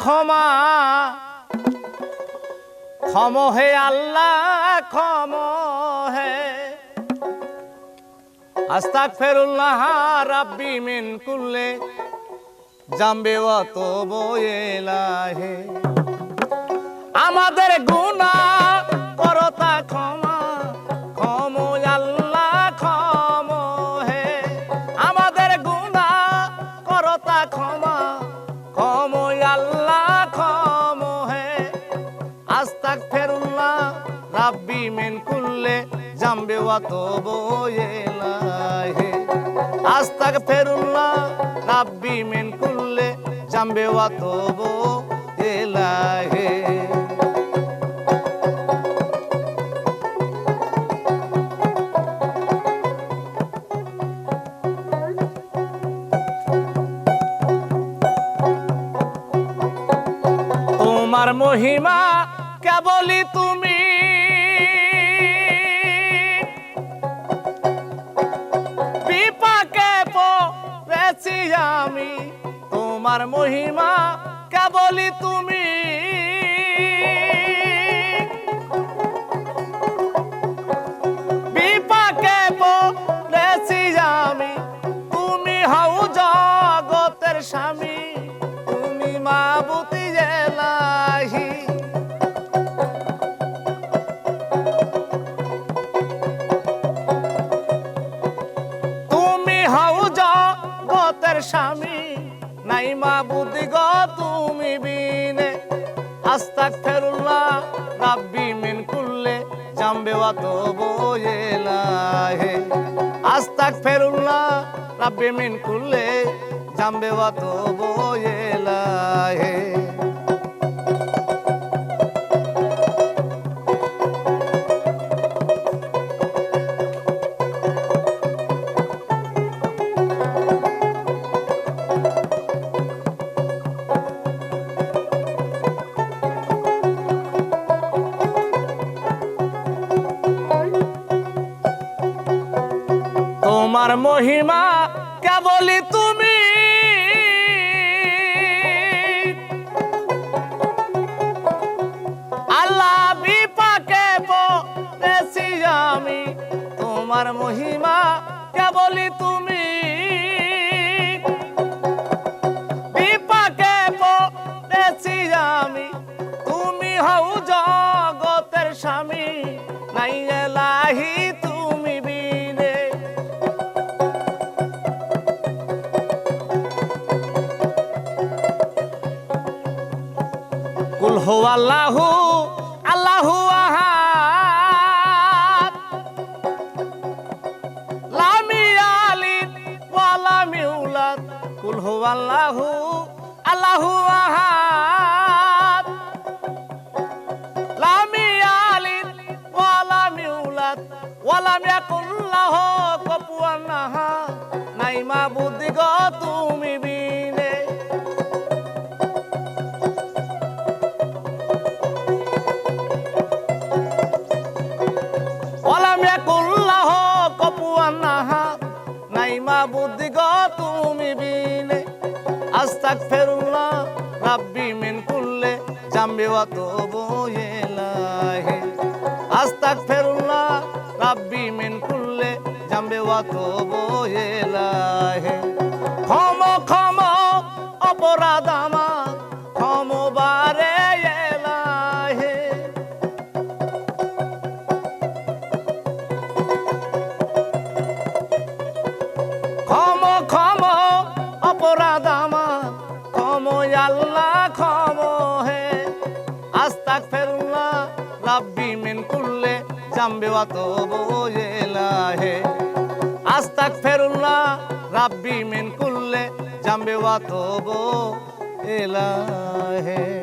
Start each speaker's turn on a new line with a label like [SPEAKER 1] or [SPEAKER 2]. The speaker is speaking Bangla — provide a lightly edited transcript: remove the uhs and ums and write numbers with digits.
[SPEAKER 1] ক্ষমা ক্ষম হে আল্লাহ ক্ষম হে আস্তাগফিরুল্লাহ রাব্বি মিন কুল্লি জামবি ওয়া তুবু ইলাইহি আমাদের গুনাহ করতা ক্ষমা ক্ষম আল্লাহ ক্ষম হে আমাদের গুনাহ করতা ক্ষমা ক্ষম আল্লাহ ক্ষম হে আস্তাগফিরুল্লাহ রাব্বি মিন কুল্লি জামবি ওয়া তুবু ইলাইহি আস্তাগফিরুল্লাহ রাব্বি মিন কুল্লি জামবি ওয়া তুবু ইলাইহি তোমার মহিমা কেবলই তুমি বিপাকে পড়েছি আমি তোমার মহিমা কেবলই তুমি বিপাকে পড়েছি আমি তুমি হও জগতের স্বামী তুমি মাবুদ ইলাহি তুমি হও জগতের স্বামী নাই মাবুদ গো তুমি বিনে আস্তাগফিরুল্লাহ রাব্বি মিন কুল্লি জামবি ওয়া তুবু ইলাইহি আস্তাগফিরুল্লাহ রাব্বি মিন কুল্লি জামবি ওয়া তুবু ইলাইহি তোমার মহিমা কেবলই তুমি আল্লাহ বিপাকে পড়েছি আমি তোমার মহিমা কেবলই তুমি বিপাকে পড়েছি আমি তুমি হও জগতের স্বামী নাই ইলাহি তুমি বিনে কুল হুয়াল্লাহু আল্লাহু আহাদ লাম ইয়ালিদ ওয়া লাম ইউলাদ কুল হুয়াল্লাহু আল্লাহু আহাদ লাম ইয়ালিদ ওয়া লাম ইউলাদ ওয়া লাম ইয়াকুল লাহু কুফুয়ান আহাদ নাই মাবুদ গো তুমি বিনে মাবুদ গো তুমি বিনে আস্তাগফিরুল্লাহ রাব্বি মিন কুল্লি জামবি ওয়া তুবু ইলাইহি আস্তাগফিরুল্লাহ রাব্বি মিন কুল্লি জামবি ওয়া তুবু ইলাইহি ক্ষম ক্ষম অপরাধ আমার ক্ষম বারে ইলাইহি অপরাধ আমার ক্ষম আল্লাহ ক্ষম হে আস্তাগফিরুল্লাহ রাব্বি মিন কুল্লি জামবি ওয়া তুবু ইলাইহি আস্তাগফিরুল্লাহ রাব্বি মিন কুল্লি জামবি ওয়া তুবু ইলাইহি